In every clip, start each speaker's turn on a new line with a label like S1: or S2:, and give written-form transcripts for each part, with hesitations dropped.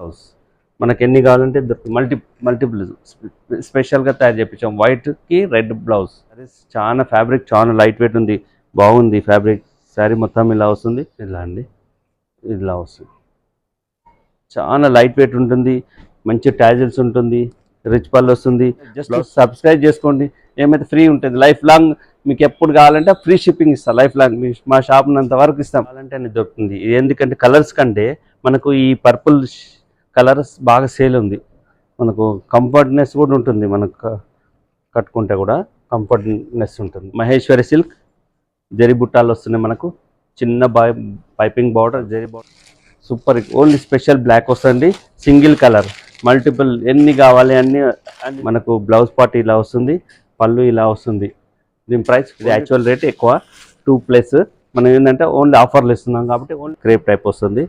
S1: Blouse మనకి ఎన్ని కావాలంటే మల్టిపుల్ స్పెషల్గా తయారు చేయించాం. వైట్కి రెడ్ బ్లౌజ్. చాలా ఫ్యాబ్రిక్ చాలా లైట్ వెయిట్ ఉంది, బాగుంది ఫ్యాబ్రిక్. శారీ మొత్తం ఇలా వస్తుంది, ఇలా అండి, ఇలా వస్తుంది. చాలా లైట్ వెయిట్ ఉంటుంది, మంచి టాజిల్స్ ఉంటుంది, రిచ్ పళ్ళు వస్తుంది. జస్ట్ సబ్స్క్రైబ్ చేసుకోండి, ఏమైతే ఫ్రీ ఉంటుంది లైఫ్ లాంగ్. మీకు ఎప్పుడు కావాలంటే ఫ్రీ షిప్పింగ్ ఇస్తాం లైఫ్ లాంగ్. మా షాప్ ఉన్నంత వరకు ఇస్తాం. కావాలంటే అని దొరుకుతుంది. ఎందుకంటే కలర్స్ కంటే మనకు ఈ పర్పుల్ కలర్స్ బాగా సేల్ ఉంది. మనకు కంఫర్ట్నెస్ కూడా ఉంటుంది, మనకు కట్టుకుంటే కూడా కంఫర్ట్నెస్ ఉంటుంది. మహేశ్వరి సిల్క్ జరీ బుట్టాలు వస్తున్నాయి మనకు. చిన్న piping border, zari border, super. Only special black వస్తుంది, సింగిల్ కలర్. మల్టిపుల్ ఎన్ని కావాలి అన్ని. మనకు బ్లౌజ్ పార్ట్ ఇలా వస్తుంది, పళ్ళు ఇలా వస్తుంది. దీని ప్రైస్ ఇది యాక్చువల్ రేట్ ఎక్కువ 2+. మనం ఏంటంటే ఓన్లీ ఆఫర్లు ఇస్తున్నాం కాబట్టి ఓన్లీ క్రేప్ టైప్ వస్తుంది,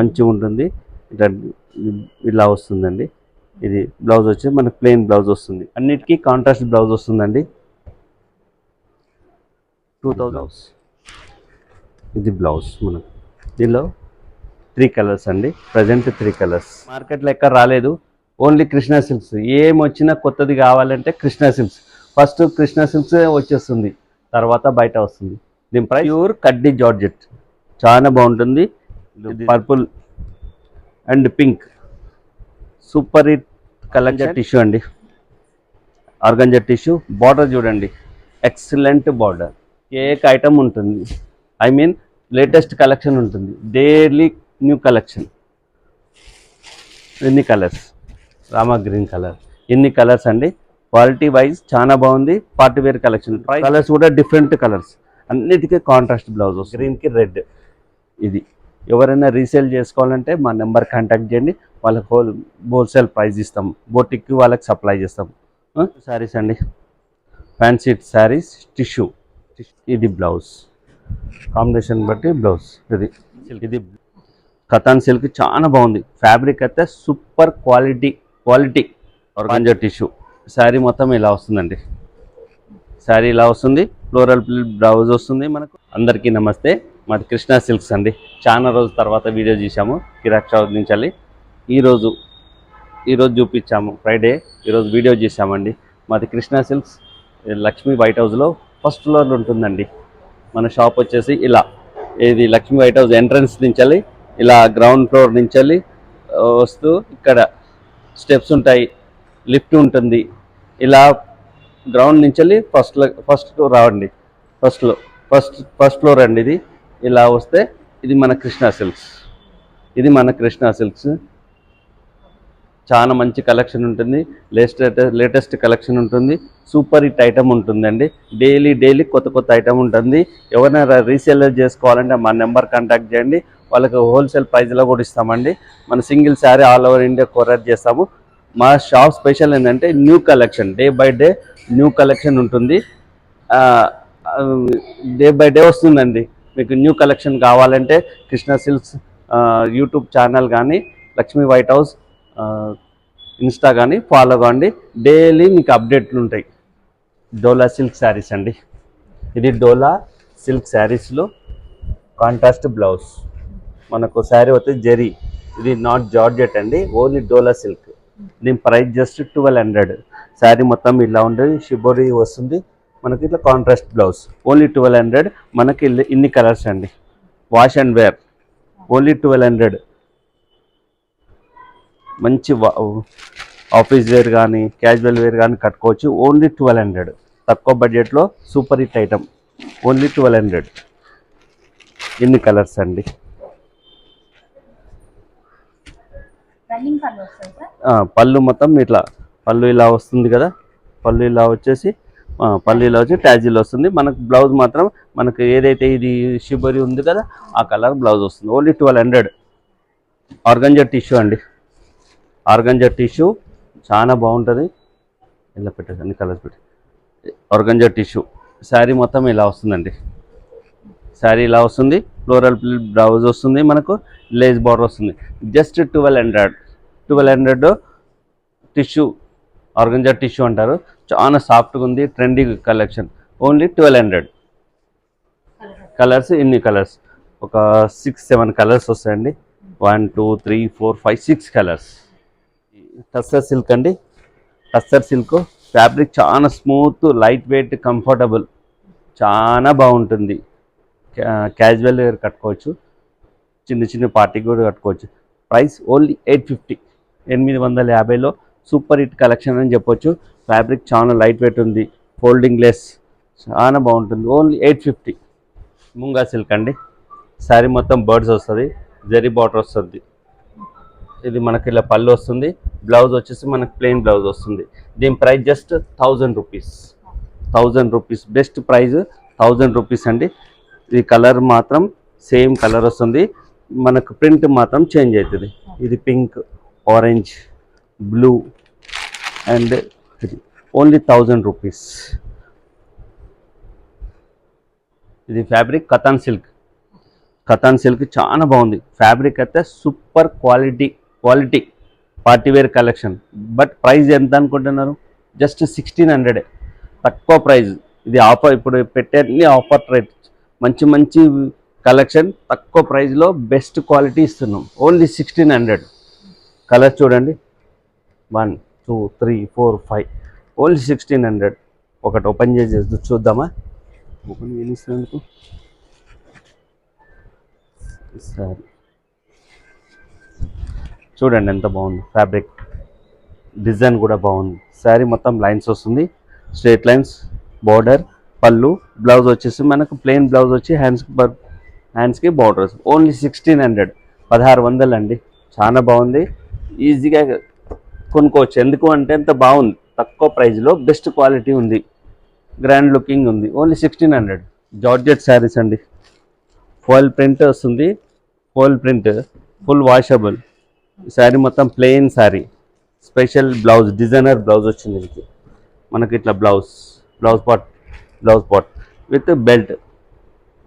S1: మంచిగా ఉంటుంది. ఇలా వస్తుందండి. ఇది బ్లౌజ్ వచ్చి మనకు ప్లెయిన్ బ్లౌజ్ వస్తుంది. అన్నిటికీ కాంట్రాస్ట్ బ్లౌజ్ వస్తుందండి. 2000. ఇది బ్లౌజ్ మనకు. దీనిలో 3 కలర్స్ అండి, ప్రజెంట్ 3 కలర్స్. మార్కెట్లో ఎక్కడ రాలేదు, ఓన్లీ కృష్ణా సిల్క్స్. ఏం వచ్చినా కొత్తది కావాలంటే Krishna silks. First Krishna silks వచ్చేస్తుంది, తర్వాత బయట వస్తుంది. దీని ప్రైస్ ప్యూర్ కడ్డీ జార్జెట్, చాలా బాగుంటుంది. Purple and pink, super hit collection. Tissue అండి, ఆర్గంజా టిష్యూ. బార్డర్ చూడండి, ఎక్సలెంట్ బార్డర్. కేక్ ఐటమ్ ఉంటుంది, ఐ మీన్ లేటెస్ట్ కలెక్షన్ ఉంటుంది, డైలీ న్యూ కలెక్షన్. ఎన్ని కలర్స్, రామా గ్రీన్ కలర్, ఎన్ని కలర్స్ అండి. క్వాలిటీ వైజ్ చాలా బాగుంది. Party wear collection. కలర్స్ కూడా డిఫరెంట్ కలర్స్, అన్నిటికీ కాంట్రాస్ట్ బ్లౌజ్. గ్రీన్కి రెడ్. ఇది ఎవరైనా రీసేల్ చేసుకోవాలంటే మా నెంబర్ కాంటాక్ట్ చేయండి, వాళ్ళకి హోల్సేల్ ప్రైస్ ఇస్తాం. బోటిక్కి వాళ్ళకి సప్లై చేస్తాం. శారీస్ అండి, ఫ్యాన్సీ శారీస్, టిష్యూ. ఇది బ్లౌజ్ కాంబినేషన్ బట్టి బ్లౌజ్. ఇది కథాన్ సిల్క్, చాలా బాగుంది. ఫ్యాబ్రిక్ అయితే super quality. Organza tissue. Sari మొత్తం ఇలా వస్తుందండి. శారీ ఇలా వస్తుంది, ఫ్లోరల్ బ్లౌజ్ వస్తుంది మనకు. అందరికీ నమస్తే, మాది కృష్ణా సిల్క్స్ అండి. చాలా రోజుల తర్వాత వీడియో చేశాము కిరాక్ చౌద్ నుంచి. ఈరోజు చూపించాము ఫ్రైడే, ఈరోజు వీడియో చేశామండి. మాది కృష్ణా సిల్క్స్, లక్ష్మీ వైట్ హౌస్లో ఫస్ట్ ఫ్లోర్లో ఉంటుందండి. మన షాప్ వచ్చేసి ఇలా, ఇది లక్ష్మీ వైట్ హౌస్ ఎంట్రన్స్ నుంచి ఇలా గ్రౌండ్ ఫ్లోర్ నుంచి వస్తూ ఇక్కడ స్టెప్స్ ఉంటాయి, లిఫ్ట్ ఉంటుంది. ఇలా గ్రౌండ్ నుంచి ఫస్ట్ ఫ్లోర్ రావండి. ఫస్ట్ ఫ్లోర్ అండి ఇది. ఇలా వస్తే ఇది మన కృష్ణా సిల్క్స్. చాలా మంచి కలెక్షన్ ఉంటుంది, లేటెస్ట్ కలెక్షన్ ఉంటుంది, సూపర్ హిట్ ఐటమ్ ఉంటుందండి. డైలీ కొత్త ఐటమ్ ఉంటుంది. ఎవరైనా రీసేలర్ చేసుకోవాలంటే మా నెంబర్ కాంటాక్ట్ చేయండి, వాళ్ళకి హోల్సేల్ ప్రైస్లో కూడా ఇస్తామండి. మన single sari all over India courier చేస్తాము. మా షాప్ స్పెషల్ ఏంటంటే new collection, day by day new collection ఉంటుంది. డే బై డే వస్తుందండి. మీకు న్యూ కలెక్షన్ కావాలంటే కృష్ణా సిల్క్స్ యూట్యూబ్ ఛానల్ కానీ, లక్ష్మీ వైట్ హౌస్ ఇన్స్టా కానీ ఫాలో కావండి. డైలీ మీకు అప్డేట్లు ఉంటాయి. డోలా సిల్క్ శారీస్ అండి, ఇది డోలా సిల్క్ శారీస్లో కాంట్రాస్ట్ బ్లౌజ్. మనకు శారీ వస్తే జరీ, ఇది నాట్ జార్జెట్ అండి, ఓన్లీ డోలా సిల్క్. దీని ప్రైస్ జస్ట్ 1200. శారీ మొత్తం ఇలా ఉంటుంది, షిబోరి వస్తుంది మనకి. ఇట్లా కాంట్రాస్ట్ బ్లౌజ్, ఓన్లీ 1200. మనకి ఇన్ని కలర్స్ అండి. Wash and wear, only 1200. మంచి ఆఫీస్ వేర్ కానీ క్యాజువల్ వేర్ కానీ కట్టుకోవచ్చు, ఓన్లీ 1200. తక్కువ బడ్జెట్లో సూపర్ హిట్ ఐటమ్, ఓన్లీ 1200. ఇన్ని కలర్స్ అండి. పళ్ళు మొత్తం ఇట్లా, పళ్ళు ఇలా వస్తుంది కదా, పళ్ళు ఇలా వచ్చేసి ట్యాజిల్ వస్తుంది. మనకు బ్లౌజ్ మాత్రం మనకు ఏదైతే ఇది షిబరి ఉంది కదా ఆ కలర్ బ్లౌజ్ వస్తుంది, ఓన్లీ 1200. ఆర్గంజా టిష్యూ అండి, ఆర్గంజా టిష్యూ చాలా బాగుంటుంది. ఇలా పెట్టేసి అన్ని కలర్స్ పెట్టి ఆర్గంజా టిష్యూ. శారీ మొత్తం ఇలా వస్తుందండి. శారీ ఇలా వస్తుంది, ఫ్లోరల్ బ్లౌజ్ వస్తుంది మనకు, లేస్ బార్డర్ వస్తుంది. జస్ట్ 1200 టిష్యూ, ఆర్గంజా టిష్యూ అంటారు. చాలా సాఫ్ట్గా ఉంది, ట్రెండీ కలెక్షన్, ఓన్లీ 1200. కలర్స్ ఇన్ని కలర్స్, ఒక 6-7 కలర్స్ వస్తాయండి. 1 2 3 4 5 6 కలర్స్. టస్సర్ సిల్క్ అండి. టస్సర్ సిల్క్ ఫ్యాబ్రిక్ చాలా స్మూత్, లైట్ వెయిట్, కంఫర్టబుల్, చాలా బాగుంటుంది. క్యాజువల్ వేర్ కట్టుకోవచ్చు, చిన్న చిన్న పార్టీకి కూడా కట్టుకోవచ్చు. ప్రైస్ ఓన్లీ 850, 850లో సూపర్ హిట్ కలెక్షన్ అని చెప్పొచ్చు. ఫ్యాబ్రిక్ చాలా లైట్ వెయిట్ ఉంది, ఫోల్డింగ్ లెస్, చాలా బాగుంటుంది. ఓన్లీ 850. ముంగా సిల్క్ అండి. శారీ మొత్తం బర్డ్స్ వస్తుంది, జరీ బార్డర్ వస్తుంది. ఇది మనకి ఇలా పళ్ళు వస్తుంది, బ్లౌజ్ వచ్చేసి మనకి ప్లెయిన్ బ్లౌజ్ వస్తుంది. దీని price just 1000 rupees. 1000 rupees, best price 1000 rupees అండి. ఈ కలర్ మాత్రం సేమ్ కలర్ వస్తుంది, మనకు ప్రింట్ మాత్రం చేంజ్ అవుతుంది. ఇది పింక్, ఆరెంజ్, బ్లూ అండ్ ఇది ఓన్లీ 1000 రూపీస్. ఇది fabric katan silk. Katan silk చాలా బాగుంది. ఫ్యాబ్రిక్ అయితే super quality party wear collection. But price ఎంత అనుకుంటున్నారు? జస్ట్ 1600. తక్కువ ప్రైస్. ఇది ఆఫర్, ఇప్పుడు పెట్టే ఆఫర్ రేట్. మంచి మంచి కలెక్షన్ తక్కువ ప్రైస్లో బెస్ట్ క్వాలిటీ ఇస్తున్నాం. ఓన్లీ 1600. కలర్ చూడండి, 1 2 3 4 5, ఓన్లీ 1600. ఒకటి ఓపెన్ చేసి చూద్దామా? ఓపెన్ చేసినందుకు సరే చూడండి ఎంత బాగుంది. ఫ్యాబ్రిక్ డిజైన్ కూడా బాగుంది. శారీ మొత్తం లైన్స్ వస్తుంది, స్ట్రేట్ లైన్స్, బార్డర్, పళ్ళు, బ్లౌజ్ వచ్చేసి మనకు ప్లెయిన్ బ్లౌజ్ వచ్చి హ్యాండ్స్కి బార్డర్స్. ఓన్లీ 1600, 1600 అండి. చాలా బాగుంది, ఈజీగా కొనుక్కోవచ్చు. ఎందుకు అంటే ఎంత బాగుంది, తక్కువ ప్రైస్లో బెస్ట్ క్వాలిటీ ఉంది, గ్రాండ్ లుకింగ్ ఉంది. ఓన్లీ 1600. జార్జెట్ శారీస్ అండి. ఫాయిల్ ప్రింట్ వస్తుంది, foil print, full washable. Sari మొత్తం plain sari, special blouse, designer blouse వచ్చింది దీనికి. మనకి ఇట్లా బ్లౌజ్ పాట్ విత్ బెల్ట్.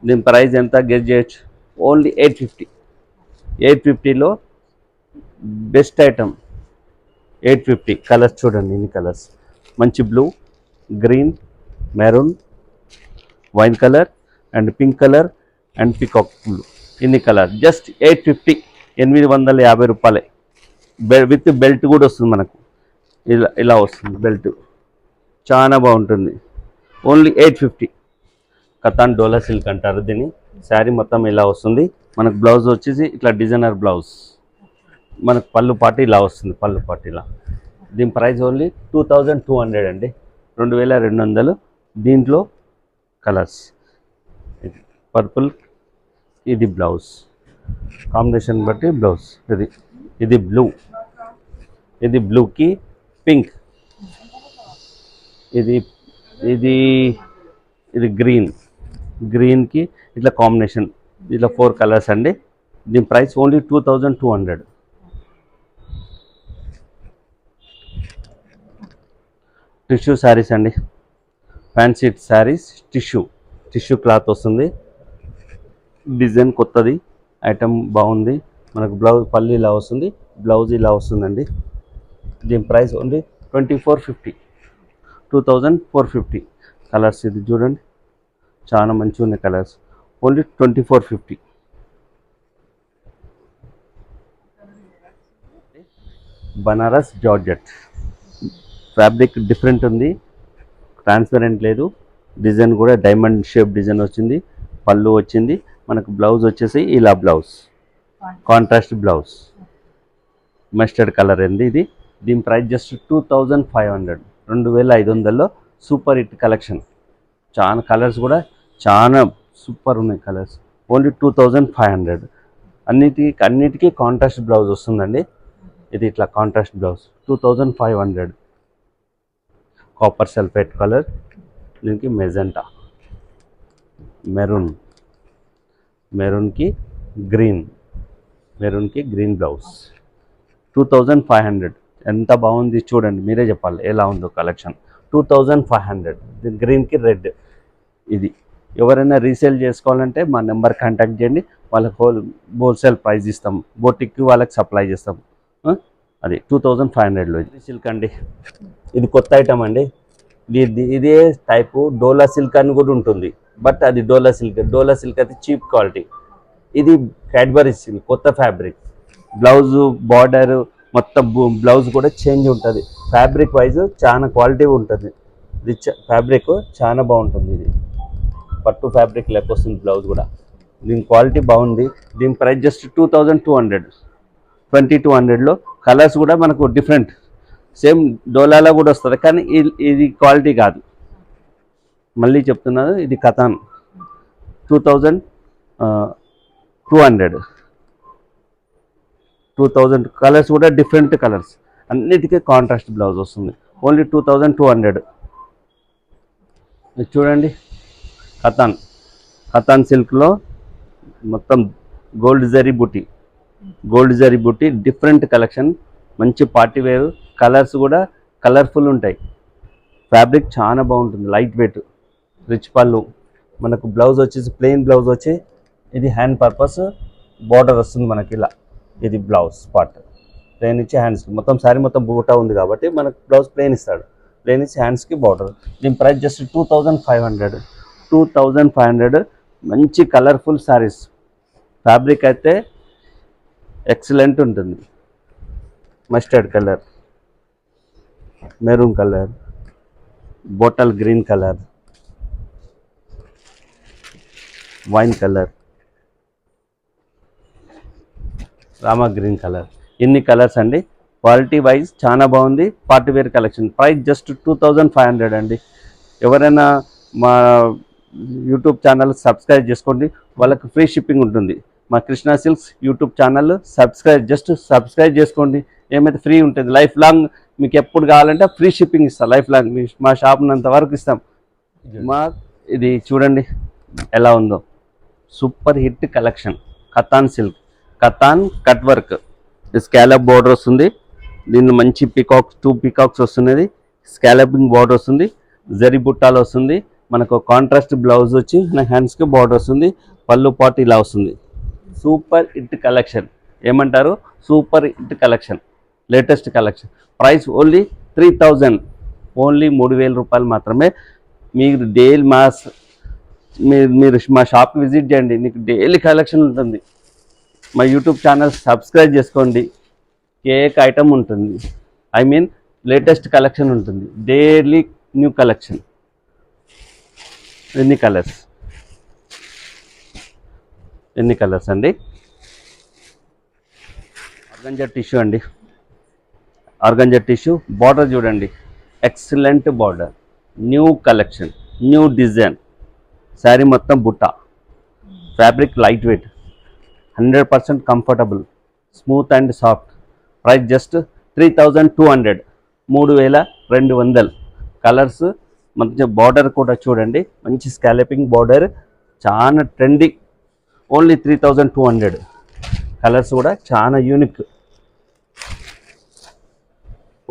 S1: దీని ప్రైస్ ఎంత గెస్ చేయొచ్చు? ఓన్లీ 850. 850లో బెస్ట్ ఐటమ్. 850. కలర్స్ చూడండి, ఇన్ని కలర్స్. మంచి blue, green, maroon, wine colour and pink colour and peacock blue. ఇన్ని కలర్. జస్ట్ 850, 850 రూపాయలే. విత్ బెల్ట్ కూడా వస్తుంది మనకు. ఇలా వస్తుంది బెల్ట్, చాలా బాగుంటుంది. ఓన్లీ 850. కతాన్ డోలా సిల్క్ అంటారు దీన్ని. శారీ మొత్తం ఇలా వస్తుంది. మనకు బ్లౌజ్ వచ్చేసి ఇట్లా డిజైనర్ బ్లౌజ్. మనకు పళ్ళు పాటు ఇలా వస్తుంది, పళ్ళు పాటు ఇలా. దీని ప్రైస్ ఓన్లీ 2200 అండి, 2200. దీంట్లో కలర్స్, పర్పుల్, ఇది బ్లౌజ్ కాంబినేషన్ బట్టి బ్లౌజ్. ఇది బ్లూ, ఇది బ్లూకి పింక్, ఇది గ్రీన్కి ఇట్లా కాంబినేషన్. ఇట్లా 4 కలర్స్ అండి. దీని ప్రైస్ ఓన్లీ 2200. టిష్యూ శారీస్ అండి. ఫ్యాన్సీ శారీస్, టిష్యూ క్లాత్ వస్తుంది. డిజైన్ కొత్తది, ఐటమ్ బాగుంది. మనకు బ్లౌజ్ పళ్ళు ఇలా వస్తుంది, బ్లౌజ్ ఇలా వస్తుందండి. దీని ప్రైస్ ఓన్లీ 2450, 2450. కలర్స్ ఇది చూడండి, చాలా మంచిగా ఉన్నాయి colours. Only 2450. Banaras georgette fabric different ఉంది, ట్రాన్స్పరెంట్ లేదు. డిజైన్ కూడా డైమండ్ షేప్ డిజైన్ వచ్చింది. పళ్ళు వచ్చింది. మనకు బ్లౌజ్ వచ్చేసి ఇలా blouse, contrast blouse, mustard colour అండి ఇది. దీని ప్రైస్ జస్ట్ 2500, 2500లో సూపర్ హిట్ కలెక్షన్. చాలా కలర్స్ కూడా చాలా సూపర్ ఉన్నాయి కలర్స్. ఓన్లీ 2500. అన్నిటికీ కాంట్రాస్ట్ బ్లౌజ్ వస్తుందండి. ఇది ఇట్లా contrast blouse 2500. Copper sulphate colour, దీనికి మెజెంటా, మెరూన్కి గ్రీన్ బ్లౌజ్. 2500. ఎంత బాగుంది చూడండి, మీరే చెప్పాలి ఎలా ఉందో కలెక్షన్. 2500. గ్రీన్కి రెడ్. ఇది ఎవరైనా రీసేల్ చేసుకోవాలంటే మా నెంబర్ కాంటాక్ట్ చేయండి, వాళ్ళకి హోల్సేల్ ప్రైస్ ఇస్తాం, బోటిక్కి వాళ్ళకి సప్లై చేస్తాం. అది 2500లో. ఇది సిల్క్ అండి. ఇది కొత్త ఐటమ్ అండి. ఇదే టైపు డోలా సిల్క్ అని కూడా ఉంటుంది, బట్ అది డోలా సిల్క్ అయితే చీప్ క్వాలిటీ. ఇది క్యాడ్బరీ సిల్క్, కొత్త ఫ్యాబ్రిక్. బ్లౌజు బార్డర్ మొత్తం బ్లౌజ్ కూడా చేంజ్ ఉంటుంది. ఫ్యాబ్రిక్ వైజ్ చాలా క్వాలిటీ ఉంటుంది. రిచ్ ఫ్యాబ్రిక్ చాలా బాగుంటుంది. ఇది పట్టు ఫ్యాబ్రిక్ లెక్క వస్తుంది. బ్లౌజ్ కూడా దీని క్వాలిటీ బాగుంది. దీని ప్రైస్ జస్ట్ 2200, 2200లో. కలర్స్ కూడా మనకు డిఫరెంట్, సేమ్ డోలాలో కూడా వస్తుంది, కానీ ఇది క్వాలిటీ కాదు. మళ్ళీ చెప్తున్నాను, ఇది కథాన్ 2200. కలర్స్ కూడా డిఫరెంట్ కలర్స్, అన్నిటికీ కాంట్రాస్ట్ బ్లౌజ్ వస్తుంది. ఓన్లీ 2200. చూడండి, కథాన్ సిల్క్లో మొత్తం గోల్డ్ జరీ బుట్టి డిఫరెంట్ కలెక్షన్. మంచి పార్టీ వేర్. కలర్స్ కూడా కలర్ఫుల్ ఉంటాయి. ఫ్యాబ్రిక్ చాలా బాగుంటుంది, లైట్ వెయిట్, రిచ్ పళ్ళు. మనకు బ్లౌజ్ వచ్చేసి ప్లెయిన్ బ్లౌజ్ వచ్చి ఇది హ్యాండ్ పర్పస్ బార్డర్ వస్తుంది మనకి ఇలా. ఇది బ్లౌజ్ పార్ట్ ప్లెయిన్ ఇచ్చి హ్యాండ్స్కి మొత్తం శారీ మొత్తం బూటా ఉంది కాబట్టి మనకు బ్లౌజ్ ప్లెయిన్ ఇస్తాడు. ప్లెయిన్ ఇచ్చి హ్యాండ్స్కి బార్డర్. దీని ప్రైస్ జస్ట్ 2500. మంచి కలర్ఫుల్ శారీస్. ఫ్యాబ్రిక్ అయితే ఎక్సలెంట్ ఉంటుంది. Mustard colour, maroon colour, bottle green colour, wine colour, Rama green colour. ఇన్ని కలర్స్ అండి. క్వాలిటీ వైజ్ చాలా బాగుంది. Party wear collection. Price just 2500 అండి. ఎవరైనా మా యూట్యూబ్ ఛానల్ సబ్స్క్రైబ్ చేసుకోండి, వాళ్ళకి ఫ్రీ షిప్పింగ్ ఉంటుంది. మా Krishna silks YouTube channel subscribe చేసుకోండి. ఏమైతే ఫ్రీ ఉంటుంది. లైఫ్ లాంగ్ మీకు ఎప్పుడు కావాలంటే ఫ్రీ షిప్పింగ్ ఇస్తాం. లైఫ్ లాంగ్ మా షాప్ ఉన్నంత వరకు ఇస్తాం. ఇది చూడండి ఎలా ఉందో. Super hit collection. Katan silk, katan cut work, scallop border వస్తుంది. దీనిలో మంచి పీకాక్స్, 2 పీకాక్స్ వస్తున్నది. స్కాలపింగ్ బోర్డర్ వస్తుంది. జరీ బుట్టాలు వస్తుంది. మనకు కాంట్రాస్ట్ బ్లౌజ్ వచ్చి మన హ్యాండ్స్కి బార్డర్ వస్తుంది. పళ్ళు పాటు ఇలా వస్తుంది. Super hit collection. ఏమంటారు? Super hit collection, latest collection. Price only 3000, only 3000 రూపాయలు మాత్రమే. మీరు డైలీ మీరు మా షాప్కి విజిట్ చేయండి, మీకు డైలీ కలెక్షన్ ఉంటుంది. మా యూట్యూబ్ ఛానల్ సబ్స్క్రైబ్ చేసుకోండి. కేక్ ఐటమ్ ఉంటుంది, లేటెస్ట్ కలెక్షన్ ఉంటుంది. Daily new collection. ఎన్ని కలర్స్ అండి. ఆర్గంజా టిష్యూ అండి. ఆర్గంజా టిష్యూ బార్డర్ చూడండి, excellent border. New collection, new design. Sari మొత్తం బుట్ట. Fabric light wait, 100% comfortable, smooth and soft. Price just 3200, 3200. Colours మంచి బార్డర్ కూడా చూడండి, మంచి స్కాలపింగ్ బార్డర్, చాలా ట్రెండింగ్. ఓన్లీ 3200. కలర్స్ కూడా చాలా యూనిక్.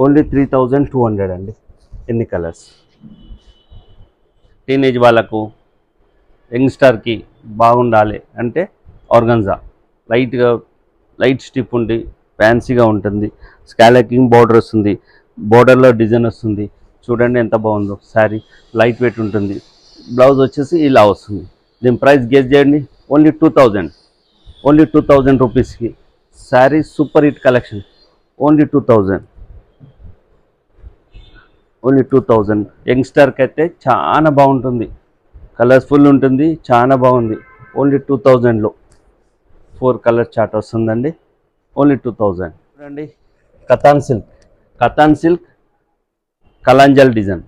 S1: ఓన్లీ 3200 అండి. ఎన్ని కలర్స్. టీనేజ్ వాళ్ళకు, యంగ్స్టర్కి బాగుండాలి అంటే ఆర్గంజా. లైట్ స్టిఫ్ ఉండి ఫ్యాన్సీగా ఉంటుంది. స్కాలపింగ్ బార్డర్ వస్తుంది. బార్డర్లో డిజైన్ వస్తుంది. చూడండి ఎంత బాగుందో. శారీ లైట్ వెయిట్ ఉంటుంది. బ్లౌజ్ వచ్చేసి ఇలా వస్తుంది. దీని ప్రైస్ గెస్ చేయండి. ఓన్లీ 2000 రూపీస్కి sari. Super hit collection. Only 2000. యంగ్స్టర్కి అయితే చాలా బాగుంటుంది. కలర్ఫుల్ ఉంటుంది, చాలా బాగుంది. ఓన్లీ 2000లో 4 కలర్ చార్ట్ వస్తుందండి. ఓన్లీ 2000. చూడండి, కథాన్ సిల్క్ కలంజల్ డిజైన్.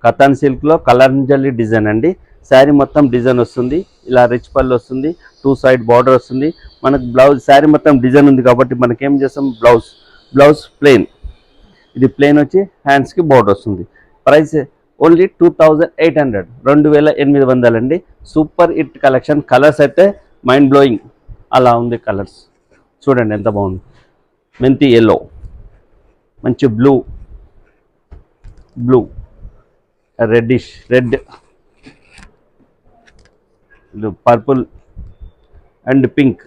S1: కథాన్ సిల్క్లో కలంజలి డిజైన్ అండి. శారీ మొత్తం డిజైన్ వస్తుంది. ఇలా రిచ్ పళ్ళు వస్తుంది. 2 సైడ్ బార్డర్ వస్తుంది. మనకు బ్లౌజ్ శారీ మొత్తం డిజైన్ ఉంది కాబట్టి మనకేం చేస్తాం, బ్లౌజ్ ప్లెయిన్. ఇది ప్లెయిన్ వచ్చి హ్యాండ్స్కి బార్డర్ వస్తుంది. ప్రైస్ ఓన్లీ 2800, 2800 అండి. Super hit collection. కలర్స్ అయితే మైండ్ బ్లోయింగ్ అలా ఉంది. కలర్స్ చూడండి ఎంత బాగుంది. మెంతి ఎల్లో, మంచి blue, red, purple and pink.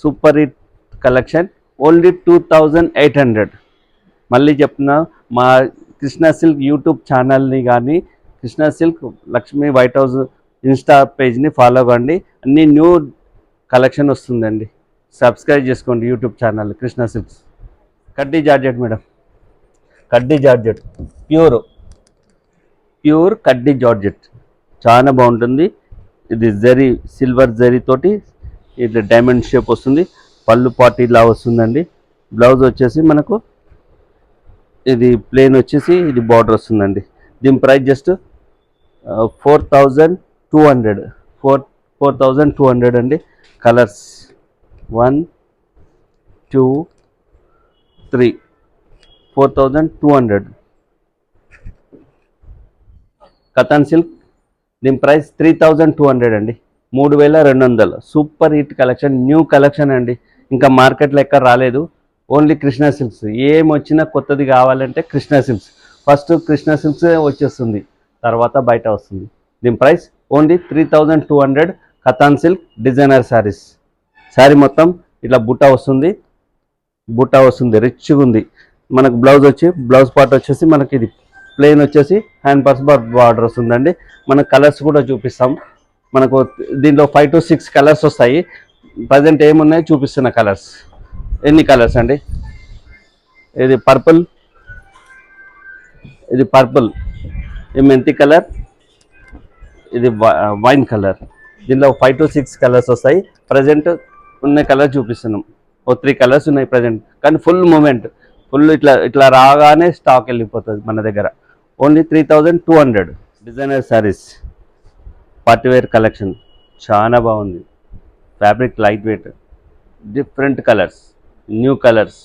S1: Super hit collection. Only 2800. మళ్ళీ చెప్తున్నా, మా కృష్ణా సిల్క్ యూట్యూబ్ ఛానల్ని కానీ Krishna silk Lakshmi White House insta పేజ్ని ఫాలో అవ్వండి. అన్ని న్యూ కలెక్షన్ వస్తుందండి. సబ్స్క్రైబ్ చేసుకోండి యూట్యూబ్ ఛానల్ కృష్ణ సిల్క్స్. కడ్డీ జార్జెట్ మేడం, కడ్డీ జార్జెట్ ప్యూర్ ప్యూర్ కడ్డీ జార్జెట్ చాలా బాగుంటుంది. ఇది జరీ సిల్వర్ జరీ తోటి ఇది డైమండ్ షేప్ వస్తుంది. పళ్ళు పార్టీ ఇలా వస్తుందండి. బ్లౌజ్ వచ్చేసి మనకు ఇది ప్లెయిన్ వచ్చేసి ఇది బార్డర్ వస్తుందండి. దీని ప్రైస్ జస్ట్ 4200 4200 అండి. కలర్స్ 1 2 3 4200. కతాన్ సిల్క్ దీని ప్రైస్ 3200 అండి. 3200. Super hit collection, new collection అండి. ఇంకా మార్కెట్లో ఎక్కడ రాలేదు. Only Krishna silks. ఏం వచ్చినా కొత్తది కావాలంటే Krishna silks. First Krishna silks వచ్చేస్తుంది, తర్వాత బయట వస్తుంది. దీని price only 3200. Katan silk designer saris. Sari మొత్తం ఇట్లా బుట్ట వస్తుంది, రిచ్గా ఉంది. మనకు బ్లౌజ్ పార్ట్ వచ్చేసి మనకి ఇది ప్లెయిన్ వచ్చేసి హ్యాండ్ పర్స్ బార్డర్ వస్తుందండి. మన కలర్స్ కూడా చూపిస్తాం. మనకు దీంట్లో 5 to 6 కలర్స్ వస్తాయి. ప్రజెంట్ ఏమున్నాయో చూపిస్తున్న కలర్స్. ఎన్ని కలర్స్ అండి? ఇది పర్పుల్, ఇది మెంతి కలర్, ఇది వైన్ కలర్. దీనిలో 5 to 6 కలర్స్ వస్తాయి. ప్రజెంట్ ఉన్న కలర్ చూపిస్తున్నాం. 3 కలర్స్ ఉన్నాయి ప్రజెంట్, కానీ ఫుల్ మూమెంట్, ఫుల్ ఇట్లా రాగానే స్టాక్ వెళ్ళిపోతుంది మన దగ్గర. Only 3200. Designer sarees, party wear collection చాలా బాగుంది. Fabric light weight, different colours, new colours,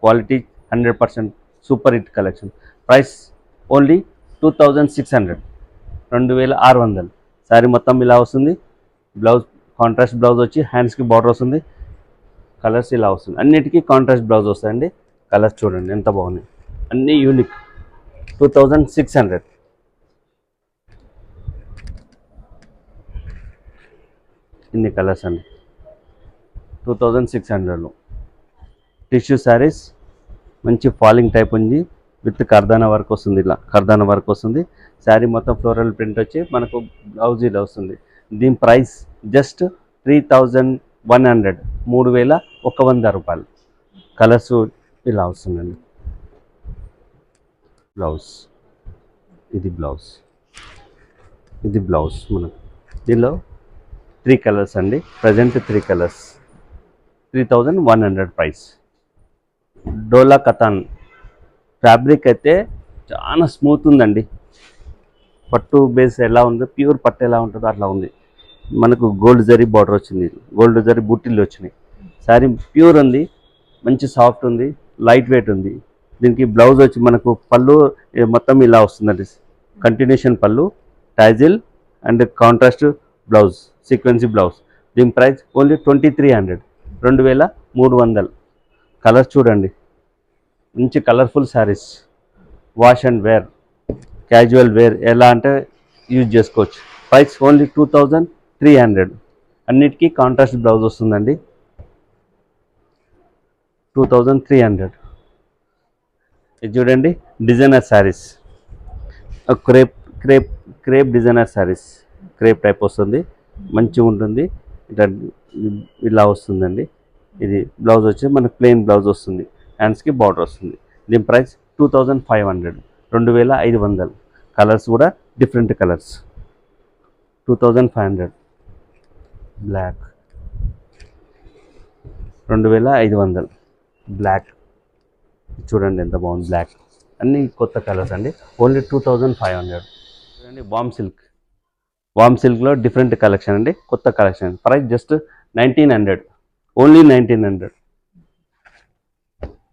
S1: quality 100%. Super hit collection. Price only 2600. 2600. Saree మొత్తం ఇలా వస్తుంది. బ్లౌజ్ కాంట్రాస్ట్ బ్లౌజ్ వచ్చి హ్యాండ్స్కి బార్డర్ వస్తుంది. కలర్స్ ఇలా వస్తుంది. అన్నిటికీ కాంట్రాస్ట్ బ్లౌజ్ వస్తాయండి. కలర్స్ చూడండి ఎంత బాగున్నాయి, అన్నీ యూనిక్. 2600. ఇన్ని కలర్స్ అండి 2600లో. టిష్యూ శారీస్ మంచి ఫాలింగ్ టైప్ ఉంది. విత్ కర్దానా వర్క్ వస్తుంది, ఇలా కర్దానా వర్క్ వస్తుంది. శారీ మొత్తం ఫ్లోరల్ ప్రింట్ వచ్చి మనకు బ్లౌజ్ ఇలా వస్తుంది. దీని ప్రైస్ జస్ట్ 3100. 3100 రూపాయలు. కలర్స్ ఇలా వస్తుందండి. ఇది బ్లౌజ్ మనకు దీనిలో 3 కలర్స్ అండి. Present 3 colours. 3100 ప్రైస్. డోలా కతాన్ ఫ్యాబ్రిక్ అయితే చాలా స్మూత్ ఉందండి. పట్టు బేస్ ఎలా ఉందో, ప్యూర్ పట్టు ఎలా ఉంటుందో అట్లా ఉంది. మనకు గోల్డ్ జరీ బార్డర్ వచ్చింది, గోల్డ్ జరీ బుట్టిలు వచ్చినాయి. శారీ ప్యూర్ ఉంది, మంచి సాఫ్ట్ ఉంది, లైట్ వెయిట్ ఉంది. దీనికి బ్లౌజ్ వచ్చి మనకు పళ్ళు మొత్తం ఇలా వస్తుందండి. కంటిన్యూషన్ పళ్ళు, tassel and contrast blouse, sequence blouse. దీని ప్రైస్ ఓన్లీ 2300. 2300. కలర్స్ చూడండి, మంచి colourful sarees. Wash and wear, casual wear ఎలా అంటే యూజ్ చేసుకోవచ్చు. Price only 2300. అన్నిటికీ కాంట్రాస్ట్ బ్లౌజ్ వస్తుందండి. 2300. ఇది చూడండి designer sarees, crepe designer sarees. Crepe type వస్తుంది, మంచిగా ఉంటుంది. ఇలా వస్తుందండి. ఇది బ్లౌజ్ వచ్చి మనకు ప్లెయిన్ బ్లౌజ్ వస్తుంది, హ్యాండ్స్కి బార్డర్ వస్తుంది. దీని ప్రైస్ 2500. 2500. కలర్స్ కూడా డిఫరెంట్ కలర్స్. 2500. బ్లాక్ 2500. బ్లాక్ చూడండి ఎంత బాగుంది. బ్లాక్ అన్ని కొత్త కలర్స్ అండి. ఓన్లీ 2500. చూడండి వామ్ సిల్క్లో డిఫరెంట్ కలెక్షన్ అండి, కొత్త కలెక్షన్. Price just 1900. ఓన్లీ 1900.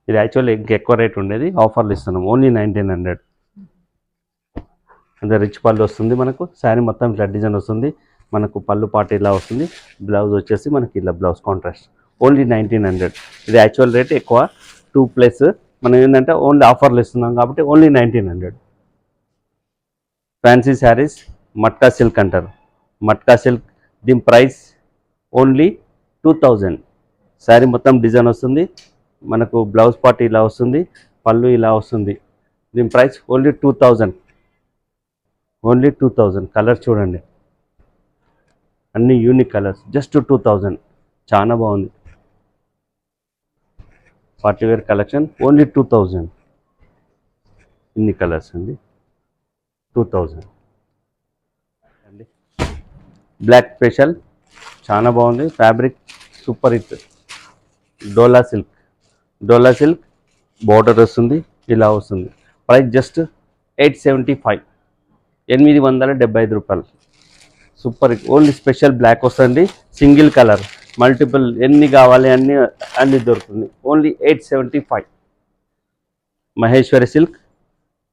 S1: ఇది యాక్చువల్లీ ఇంకెక్కువ రేట్ ఉండేది, ఆఫర్లు ఇస్తున్నాం. ఓన్లీ 1900. అంటే రిచ్ పళ్ళు వస్తుంది మనకు. శారీ మొత్తం ఇట్లా డిజైన్ వస్తుంది. మనకు పళ్ళు పాటు ఇలా వస్తుంది. బ్లౌజ్ వచ్చేసి మనకి ఇలా బ్లౌజ్ కాంట్రాస్ట్. ఓన్లీ 1900. ఇది యాక్చువల్ రేట్ ఎక్కువ 2+. మనం ఏంటంటే ఓన్లీ ఆఫర్లు ఇస్తున్నాం కాబట్టి only 1900. Fancy saris, matka silk అంటారు. మట్కా సిల్క్. దీని ప్రైస్ ఓన్లీ 2000. శారీ మొత్తం డిజైన్ వస్తుంది. మనకు బ్లౌజ్ పార్ట్ ఇలా వస్తుంది, పళ్ళు ఇలా వస్తుంది. దీని ప్రైస్ ఓన్లీ 2000. ఓన్లీ 2000. కలర్స్ చూడండి, అన్ని యూనిక్ కలర్స్. జస్ట్ 2000. చాలా బాగుంది. Party wear collection only 2000. ఇన్ని కలర్స్ అండి, 2000 అండి. బ్లాక్ స్పెషల్ చాలా బాగుంది. Fabric super hit. డోలా సిల్క్ బోర్డర్ వస్తుంది, ఇలా వస్తుంది. ప్రైస్ జస్ట్ 875, 875 రూపాయలు. Super hit. Only special black వస్తుంది, సింగిల్ కలర్, మల్టిపుల్ ఎన్ని కావాలి అన్ని దొరుకుతుంది. ఓన్లీ 875. మహేశ్వరి సిల్క్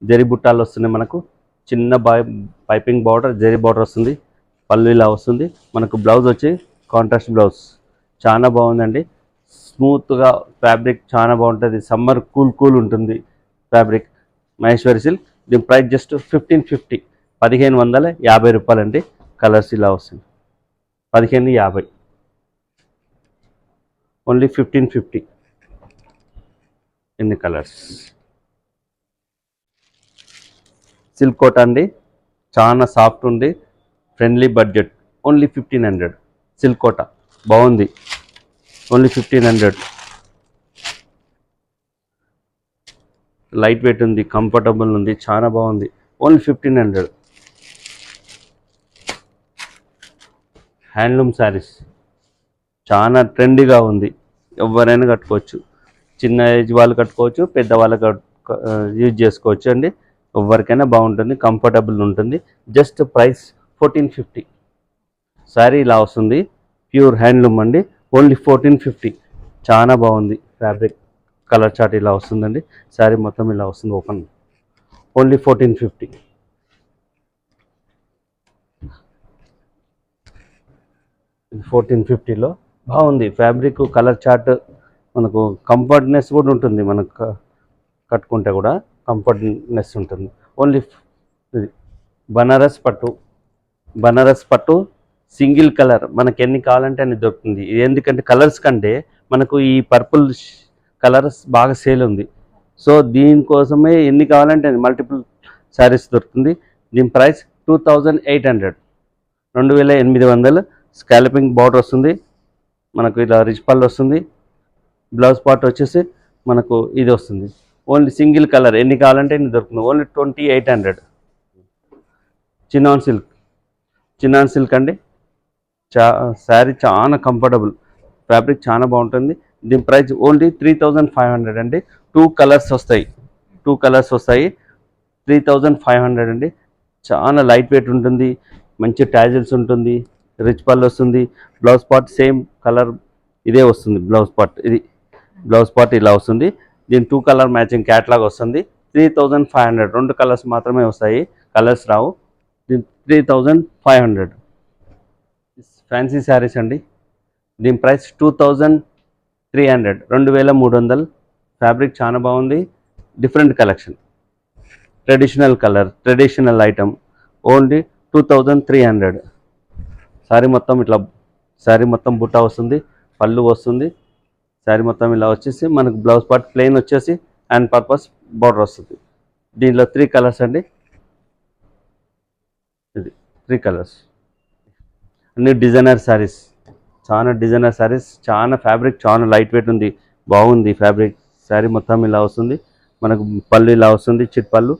S1: జరీ బుట్టాలు వస్తున్నాయి మనకు. చిన్న పైపింగ్ బార్డర్, జరీ బార్డర్ వస్తుంది. పళ్ళు ఇలా వస్తుంది. మనకు బ్లౌజ్ వచ్చి కాంట్రాస్ట్ బ్లౌజ్. చాలా బాగుందండి. స్మూత్గా ఫ్యాబ్రిక్ చాలా బాగుంటుంది. సమ్మర్ కూల్ ఉంటుంది ఫ్యాబ్రిక్. మహేశ్వరి సిల్క్. దీని ప్రైస్ జస్ట్ 1550, 1550 రూపాయలండి. కలర్స్ ఇలా వస్తుంది. 1550, ఓన్లీ 1550. ఎన్ని కలర్స్. సిల్క్ కోట అండి, చాలా సాఫ్ట్ ఉంది, ఫ్రెండ్లీ బడ్జెట్. ఓన్లీ 1500. సిల్క్ కోట బాగుంది, ఓన్లీ 1500. లైట్ వెయిట్ ఉంది, కంఫర్టబుల్ ఉంది, చాలా బాగుంది. ఓన్లీ 1500. హ్యాండ్లూమ్ శారీస్ చాలా ట్రెండీగా ఉంది. ఎవరైనా కట్టుకోవచ్చు. చిన్న ఏజ్ వాళ్ళు కట్టుకోవచ్చు, పెద్ద వాళ్ళు యూజ్ చేసుకోవచ్చు అండి. ఎవరికైనా బాగుంటుంది, కంఫర్టబుల్ ఉంటుంది. Just price 1450. శారీ ఇలా వస్తుంది, ప్యూర్ హ్యాండ్లూమ్ అండి. ఓన్లీ 1450. చాలా బాగుంది ఫ్యాబ్రిక్. కలర్ చార్ట్ ఇలా వస్తుందండి. శారీ మొత్తం ఇలా వస్తుంది ఓపెన్. ఓన్లీ 1450. 1450లో బాగుంది ఫ్యాబ్రిక్. కలర్ చార్ట్ మనకు కంఫర్ట్నెస్ కూడా ఉంటుంది. మనకు కట్టుకుంటే కూడా కంఫర్ట్నెస్ ఉంటుంది. ఓన్లీ బనారస్ పట్టు సింగిల్ కలర్ మనకి ఎన్ని కావాలంటే అన్ని దొరుకుతుంది. ఎందుకంటే కలర్స్ కంటే మనకు ఈ పర్పుల్ కలర్స్ బాగా సేల్ ఉంది. సో దీనికోసమే ఎన్ని కావాలంటే మల్టిపుల్ శారీస్ దొరుకుతుంది. దీని ప్రైస్ 2800, 2800. స్కాలపింగ్ బార్డర్ వస్తుంది మనకు, ఇలా రిచ్ పళ్ళు వస్తుంది. బ్లౌజ్ పార్ట్ వచ్చేసి మనకు ఇది వస్తుంది. ఓన్లీ సింగిల్ కలర్ ఎన్ని కావాలంటే ఎన్ని దొరుకుతుంది. ఓన్లీ 2800. చినాన్ సిల్క్ అండి. శారీ చాలా కంఫర్టబుల్, ఫ్యాబ్రిక్ చాలా బాగుంటుంది. దీని ప్రైస్ ఓన్లీ 3500 అండి. 2 కలర్స్ వస్తాయి, 3500 అండి. చాలా లైట్ వెయిట్ ఉంటుంది, మంచి టాజిల్స్ ఉంటుంది, రిచ్ పళ్ళు వస్తుంది. బ్లౌజ్ పార్ట్ సేమ్ కలర్ ఇదే వస్తుంది. బ్లౌజ్ పార్ట్ ఇలా వస్తుంది. దీని 2 కలర్ మ్యాచింగ్ క్యాట్లాగ్ వస్తుంది. 3500. 2 కలర్స్ మాత్రమే వస్తాయి, కలర్స్ రావు. దీని 3500. ఫ్యాన్సీ శారీస్ అండి. దీని ప్రైస్ 2300, 2300. ఫ్యాబ్రిక్ చాలా బాగుంది, different collection, traditional item. Only 2300. Sari మొత్తం బుట్ట వస్తుంది, పళ్ళు వస్తుంది. శారీ మొత్తం ఇలా వచ్చేసి మనకు బ్లౌజ్ పార్ట్ ప్లెయిన్ వచ్చేసి హ్యాండ్ పర్పస్ బార్డర్ వస్తుంది. దీనిలో 3 కలర్స్ అండి. ఇది 3 కలర్స్. అన్ని డిజైనర్ శారీస్, చాలా ఫ్యాబ్రిక్ చాలా లైట్ వెయిట్ ఉంది, బాగుంది ఫ్యాబ్రిక్. శారీ మొత్తం ఇలా వస్తుంది మనకు. పళ్ళు ఇలా వస్తుంది, చిట్ పళ్ళు.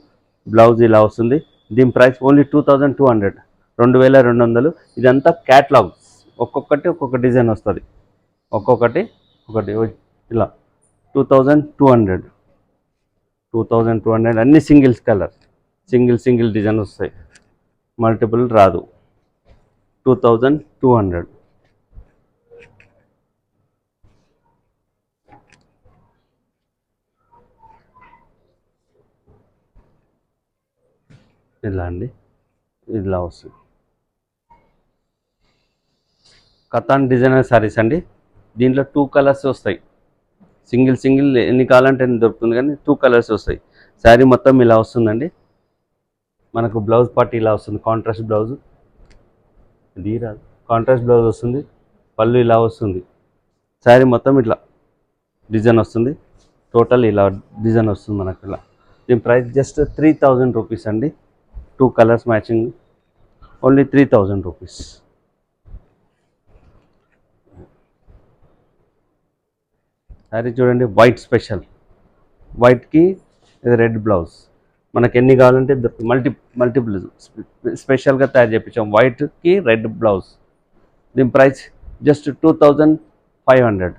S1: బ్లౌజ్ ఇలా వస్తుంది. దీని ప్రైస్ ఓన్లీ 2200, 2200. ఇదంతా క్యాట్లాగ్, ఒక్కొక్కటి ఒక్కొక్క డిజైన్ వస్తుంది, ఒక్కొక్కటి ఇలా 2200. అన్ని సింగిల్స్ కలర్, సింగిల్ డిజైన్ వస్తాయి, మల్టిపుల్ రాదు. 2200. ఇలా అండి, ఇలా వస్తుంది. కతాన్ డిజైనర్ శారీస్ అండి. దీంట్లో 2 కలర్స్ వస్తాయి. సింగిల్ ఎన్ని కావాలంటే ఎన్ని దొరుకుతుంది, కానీ 2 కలర్స్ వస్తాయి. శారీ మొత్తం ఇలా వస్తుందండి. మనకు బ్లౌజ్ పార్ట్ ఇలా వస్తుంది, కాంట్రాస్ట్ బ్లౌజ్. కాంట్రాస్ట్ బ్లౌజ్ వస్తుంది, పళ్ళు ఇలా వస్తుంది. శారీ మొత్తం ఇట్లా డిజైన్ వస్తుంది, టోటల్ ఇలా డిజైన్ వస్తుంది మనకు ఇలా. దీని ప్రైస్ జస్ట్ 3000 రూపీస్ అండి. 2 colours matching, only 3000 rupees. Sari చూడండి, వైట్ స్పెషల్, వైట్కి ఇది రెడ్ బ్లౌజ్. మనకి ఎన్ని కావాలంటే మల్టిపుల్ స్పెషల్గా తయారు చేయించాం. వైట్కి రెడ్ బ్లౌజ్. దీని ప్రైస్ జస్ట్ 2500.